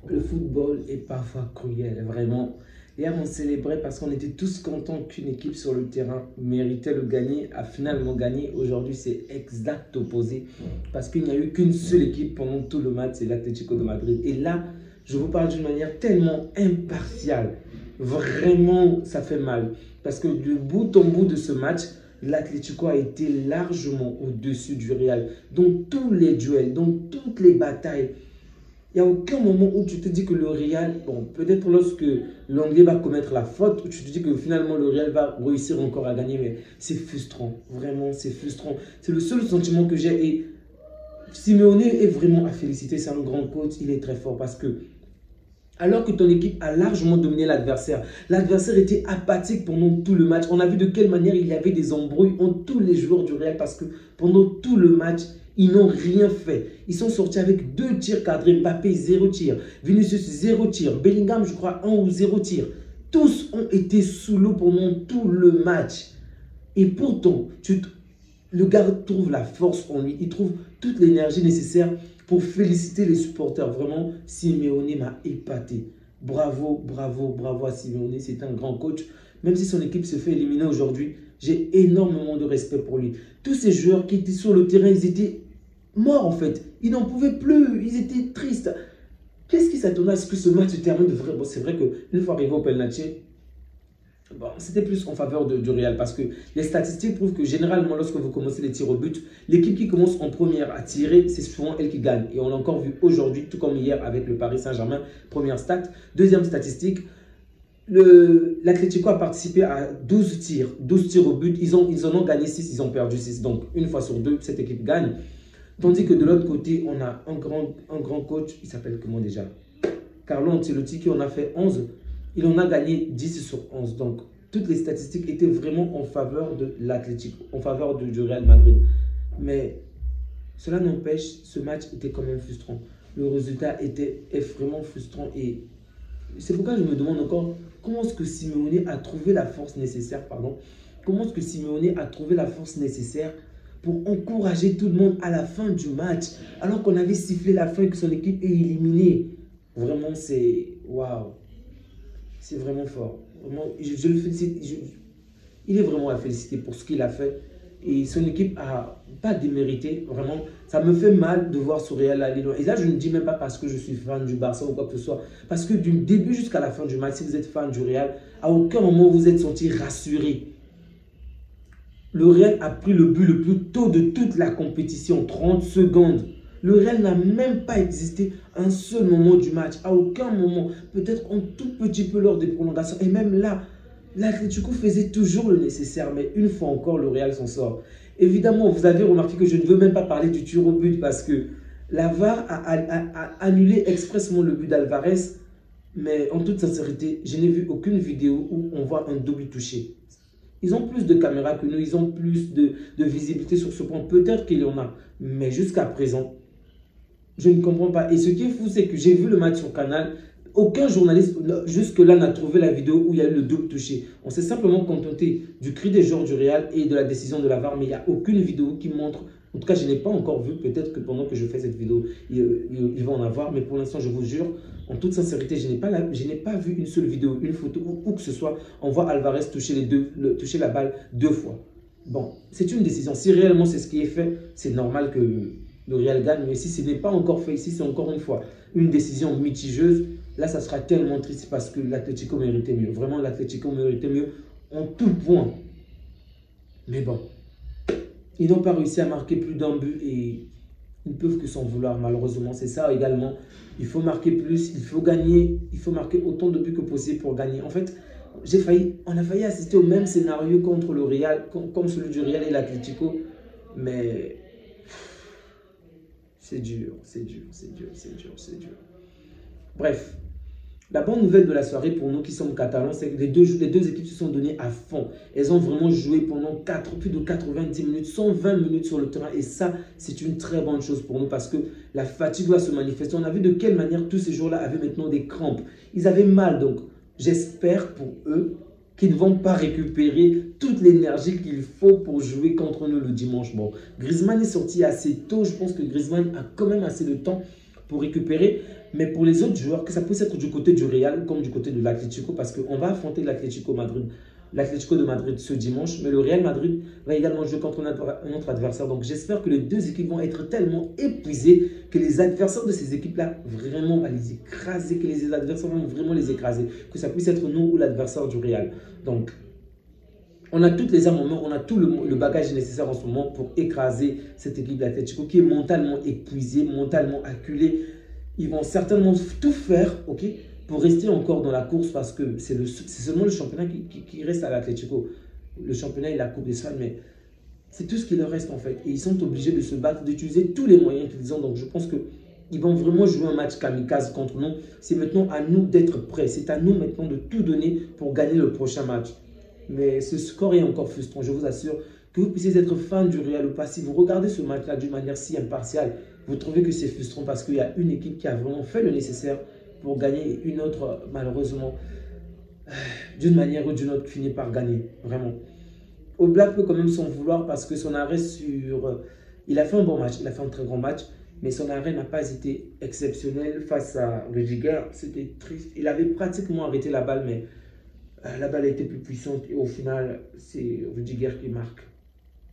Le football est parfois cruel, vraiment. Hier, on célébrait parce qu'on était tous contents qu'une équipe sur le terrain méritait le gagner, a finalement gagné. Aujourd'hui, c'est exact opposé parce qu'il n'y a eu qu'une seule équipe pendant tout le match, c'est l'Atlético de Madrid. Et là, je vous parle d'une manière tellement impartiale. Vraiment, ça fait mal. Parce que du bout en bout de ce match, l'Atlético a été largement au-dessus du Real. Dans tous les duels, dans toutes les batailles. Il n'y a aucun moment où tu te dis que le Real, bon, peut-être lorsque l'Anglais va commettre la faute, où tu te dis que finalement le Real va réussir encore à gagner, mais c'est frustrant, vraiment, c'est frustrant. C'est le seul sentiment que j'ai et Simeone est vraiment à féliciter, c'est un grand coach, il est très fort parce que alors que ton équipe a largement dominé l'adversaire, l'adversaire était apathique pendant tout le match. On a vu de quelle manière il y avait des embrouilles entre tous les joueurs du Real parce que pendant tout le match, ils n'ont rien fait. Ils sont sortis avec 2 tirs cadrés. Mbappé, 0 tir. Vinicius, 0 tir. Bellingham, je crois, 1 ou 0 tir. Tous ont été sous l'eau pendant tout le match. Et pourtant, le gars trouve la force en lui. Il trouve toute l'énergie nécessaire pour féliciter les supporters. Vraiment, Simeone m'a épaté. Bravo, bravo, bravo à Simeone. C'est un grand coach. Même si son équipe se fait éliminer aujourd'hui, j'ai énormément de respect pour lui. Tous ces joueurs qui étaient sur le terrain, ils étaient morts en fait. Ils n'en pouvaient plus. Ils étaient tristes. Qu'est-ce qui s'attendait à ce que ce match se termine de vrai? Bon, c'est vrai qu'une fois arrivé au penalty, bon, c'était plus en faveur du Real parce que les statistiques prouvent que généralement, lorsque vous commencez les tirs au but, l'équipe qui commence en première à tirer, c'est souvent elle qui gagne. Et on l'a encore vu aujourd'hui, tout comme hier avec le Paris Saint-Germain, première stat. Deuxième statistique, l'Atlético a participé à 12 tirs au but. Ils en ont gagné 6, ils ont perdu 6. Donc, une fois sur deux, cette équipe gagne. Tandis que de l'autre côté, on a un grand coach, il s'appelle comment déjà? Carlo Ancelotti qui en a fait 11. Il en a gagné 10 sur 11. Donc, toutes les statistiques étaient vraiment en faveur de l'Atlético, en faveur du Real Madrid. Mais cela n'empêche, ce match était quand même frustrant. Le résultat est vraiment frustrant et c'est pourquoi je me demande encore comment est-ce que Simeone a trouvé la force nécessaire, pardon, comment est-ce que Simeone a trouvé la force nécessaire pour encourager tout le monde à la fin du match, alors qu'on avait sifflé la fin et que son équipe est éliminée. Vraiment, c'est waouh, c'est vraiment fort. Vraiment, je le félicite. Il est vraiment à féliciter pour ce qu'il a fait. Et son équipe a pas démérité. Vraiment, ça me fait mal de voir ce Real aller loin. Et là, je ne dis même pas parce que je suis fan du Barça ou quoi que ce soit. Parce que du début jusqu'à la fin du match, si vous êtes fan du Real, à aucun moment vous êtes senti rassuré. Le Real a pris le but le plus tôt de toute la compétition, 30 secondes. Le Real n'a même pas existé un seul moment du match. À aucun moment. Peut-être un tout petit peu lors des prolongations. Et même là, l'Atlético faisait toujours le nécessaire. Mais une fois encore, le Real s'en sort. Évidemment, vous avez remarqué que je ne veux même pas parler du tir au but parce que la VAR a annulé expressément le but d'Alvarez. Mais en toute sincérité, je n'ai vu aucune vidéo où on voit un double touché. Ils ont plus de caméras que nous, ils ont plus de visibilité sur ce point. Peut-être qu'il y en a, mais jusqu'à présent, je ne comprends pas. Et ce qui est fou, c'est que j'ai vu le match sur Canal. Aucun journaliste jusque-là n'a trouvé la vidéo où il y a eu le double touché. On s'est simplement contenté du cri des joueurs du Real et de la décision de la VAR, mais il n'y a aucune vidéo qui montre. En tout cas, je n'ai pas encore vu. Peut-être que pendant que je fais cette vidéo, il va en avoir. Mais pour l'instant, je vous jure, en toute sincérité, je n'ai pas vu une seule vidéo, une photo ou que ce soit. On voit Alvarez toucher la balle 2 fois. Bon, c'est une décision. Si réellement c'est ce qui est fait, c'est normal que le Real gagne. Mais si ce n'est pas encore fait ici, c'est encore une fois une décision mitigeuse. Là, ça sera tellement triste parce que l'Atlético méritait mieux. Vraiment, l'Atlético méritait mieux en tout point. Mais bon, ils n'ont pas réussi à marquer plus d'un but et ils ne peuvent que s'en vouloir, malheureusement. C'est ça également. Il faut marquer plus, il faut gagner, il faut marquer autant de buts que possible pour gagner. En fait, on a failli assister au même scénario contre le Real, comme celui du Real et l'Atlético. Mais c'est dur, c'est dur, c'est dur, c'est dur, c'est dur. Bref, la bonne nouvelle de la soirée pour nous qui sommes catalans, c'est que les deux équipes se sont données à fond. Elles ont vraiment joué pendant plus de 90 minutes, 120 minutes sur le terrain. Et ça, c'est une très bonne chose pour nous parce que la fatigue doit se manifester. On a vu de quelle manière tous ces joueurs-là avaient maintenant des crampes. Ils avaient mal, donc j'espère pour eux qu'ils ne vont pas récupérer toute l'énergie qu'il faut pour jouer contre nous le dimanche. Bon, Griezmann est sorti assez tôt. Je pense que Griezmann a quand même assez de temps pour récupérer. Mais pour les autres joueurs, que ça puisse être du côté du Real comme du côté de l'Atlético, parce qu'on va affronter l'Atlético de Madrid ce dimanche, mais le Real Madrid va également jouer contre un autre adversaire. Donc j'espère que les deux équipes vont être tellement épuisées que les adversaires de ces équipes-là vraiment vont les écraser, que les adversaires vont vraiment les écraser, que ça puisse être nous ou l'adversaire du Real. Donc on a toutes les armes en main, on a tout le bagage nécessaire en ce moment pour écraser cette équipe d'Atlético qui est mentalement épuisée, mentalement acculée. Ils vont certainement tout faire, ok, pour rester encore dans la course parce que c'est seulement le championnat qui reste à l'Atlético. Le championnat et la Coupe d'Espagne, mais c'est tout ce qui leur reste en fait. Et ils sont obligés de se battre, d'utiliser tous les moyens qu'ils ont. Donc je pense qu'ils vont vraiment jouer un match kamikaze contre nous. C'est maintenant à nous d'être prêts. C'est à nous maintenant de tout donner pour gagner le prochain match. Mais ce score est encore frustrant, je vous assure. Que vous puissiez être fan du Real ou pas, si vous regardez ce match-là d'une manière si impartiale, vous trouvez que c'est frustrant parce qu'il y a une équipe qui a vraiment fait le nécessaire pour gagner et une autre, malheureusement, d'une manière ou d'une autre, finit par gagner, vraiment. Oblak peut quand même s'en vouloir parce que son arrêt sur... Il a fait un bon match, il a fait un très grand match, mais son arrêt n'a pas été exceptionnel face à Rudiger. C'était triste. Il avait pratiquement arrêté la balle, mais la balle a été plus puissante et au final, c'est Rudiger qui marque.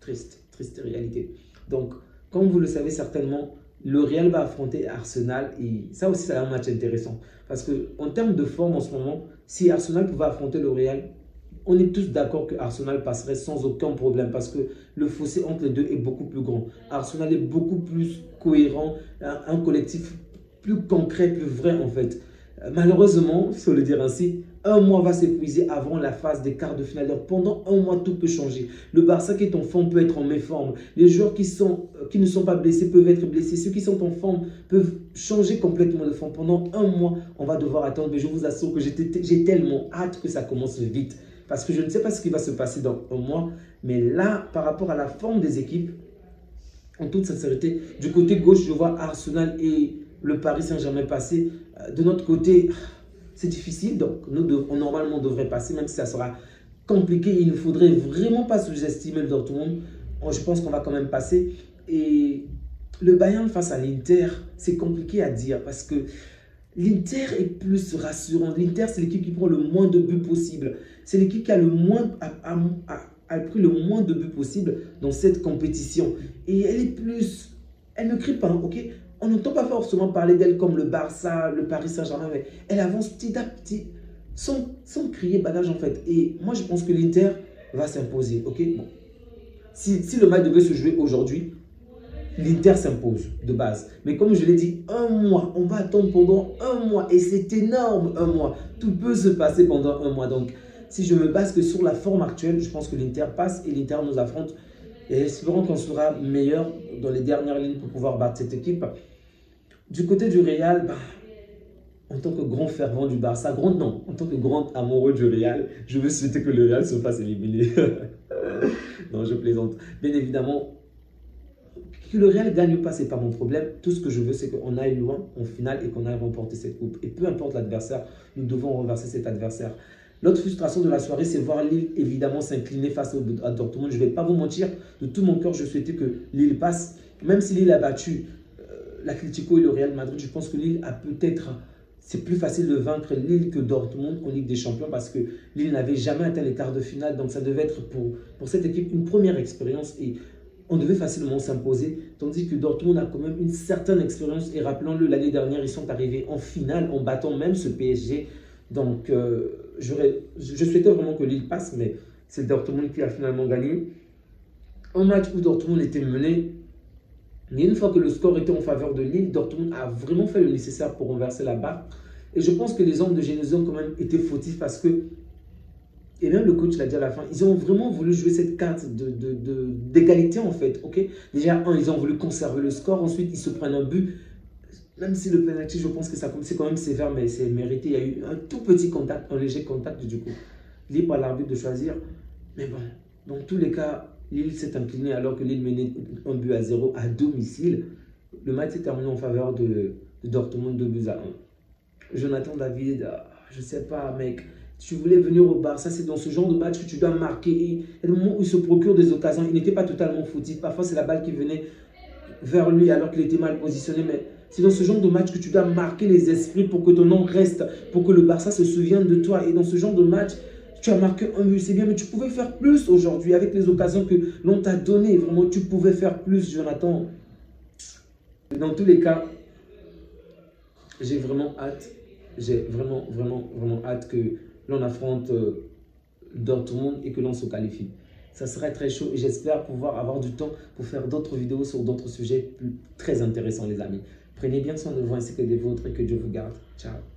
Triste, triste réalité. Donc, comme vous le savez certainement, le Real va affronter Arsenal et ça aussi, c'est un match intéressant. Parce qu'en termes de forme en ce moment, si Arsenal pouvait affronter le Real, on est tous d'accord que Arsenal passerait sans aucun problème parce que le fossé entre les deux est beaucoup plus grand. Arsenal est beaucoup plus cohérent, un collectif plus concret, plus vrai en fait. Malheureusement, il faut le dire ainsi, un mois va s'épuiser avant la phase des quarts de finale. Donc pendant un mois, tout peut changer. Le Barça qui est en forme peut être en méforme. Les joueurs qui ne sont pas blessés peuvent être blessés. Ceux qui sont en forme peuvent changer complètement de forme. Pendant un mois, on va devoir attendre. Mais je vous assure que j'ai tellement hâte que ça commence vite. Parce que je ne sais pas ce qui va se passer dans un mois. Mais là, par rapport à la forme des équipes, en toute sincérité, du côté gauche, je vois Arsenal et le Paris Saint-Germain passer. De notre côté, c'est difficile. Donc, normalement, on devrait passer, même si ça sera compliqué. Il ne faudrait vraiment pas sous-estimer le Dortmund. Je pense qu'on va quand même passer. Et le Bayern face à l'Inter, c'est compliqué à dire parce que l'Inter est plus rassurant. L'Inter, c'est l'équipe qui prend le moins de buts possible. C'est l'équipe qui a pris le moins de buts possible dans cette compétition. Et elle est plus... Elle ne crie pas, ok? On n'entend pas forcément parler d'elle comme le Barça, le Paris Saint-Germain, mais elle avance petit à petit, sans crier bagage en fait. Et moi, je pense que l'Inter va s'imposer, ok? Bon. Si le match devait se jouer aujourd'hui, l'Inter s'impose de base. Mais comme je l'ai dit, un mois, on va attendre pendant un mois. Et c'est énorme, un mois. Tout peut se passer pendant un mois. Donc, si je me base que sur la forme actuelle, je pense que l'Inter passe et l'Inter nous affronte. Et espérons qu'on sera meilleur dans les dernières lignes pour pouvoir battre cette équipe. Du côté du Real, en tant que grand fervent du Barça, en tant que grand amoureux du Real, je veux souhaiter que le Real se fasse éliminer. Non, je plaisante. Bien évidemment, que le Real ne gagne pas, ce n'est pas mon problème. Tout ce que je veux, c'est qu'on aille loin en finale et qu'on aille remporter cette coupe. Et peu importe l'adversaire, nous devons renverser cet adversaire. L'autre frustration de la soirée, c'est voir Lille évidemment s'incliner face à Dortmund. Je ne vais pas vous mentir, de tout mon cœur, je souhaitais que Lille passe. Même si Lille a battu l'Atlético et le Real Madrid, je pense que Lille a peut-être... C'est plus facile de vaincre Lille que Dortmund en Ligue des Champions parce que Lille n'avait jamais atteint les quarts de finale. Donc ça devait être pour cette équipe une première expérience et on devait facilement s'imposer. Tandis que Dortmund a quand même une certaine expérience. Et rappelons-le, l'année dernière, ils sont arrivés en finale en battant même ce PSG. Donc je souhaitais vraiment que Lille passe, mais c'est Dortmund qui a finalement gagné. Un match où Dortmund était mené. Mais une fois que le score était en faveur de Lille, Dortmund a vraiment fait le nécessaire pour renverser la barre. Et je pense que les hommes de Genesio ont quand même été fautifs parce que, et même le coach l'a dit à la fin, ils ont vraiment voulu jouer cette carte d'égalité en fait. Okay? Déjà, ils ont voulu conserver le score. Ensuite, ils se prennent un but. Même si le penalty, je pense que c'est quand même sévère, mais c'est mérité. Il y a eu un tout petit contact, un léger contact du coup. Libre à l'arbitre de choisir. Mais bon, dans tous les cas, Lille s'est incliné alors que Lille menait 1-0 à domicile. Le match s'est terminé en faveur de Dortmund 2-1. Jonathan David, je ne sais pas mec, si tu voulais venir au Barça, c'est dans ce genre de match que tu dois marquer. Et il y a des moments où il se procure des occasions, il n'était pas totalement foutu. Parfois c'est la balle qui venait vers lui alors qu'il était mal positionné. Mais C'est dans ce genre de match que tu dois marquer les esprits pour que ton nom reste, pour que le Barça se souvienne de toi. Et dans ce genre de match, tu as marqué un but, c'est bien, mais tu pouvais faire plus aujourd'hui avec les occasions que l'on t'a données. Vraiment, tu pouvais faire plus, Jonathan. Dans tous les cas, j'ai vraiment hâte. J'ai vraiment hâte que l'on affronte Dortmund et que l'on se qualifie. Ça serait très chaud et j'espère pouvoir avoir du temps pour faire d'autres vidéos sur d'autres sujets très intéressants, les amis. Prenez bien soin de vous ainsi que des vôtres et que Dieu vous garde. Ciao.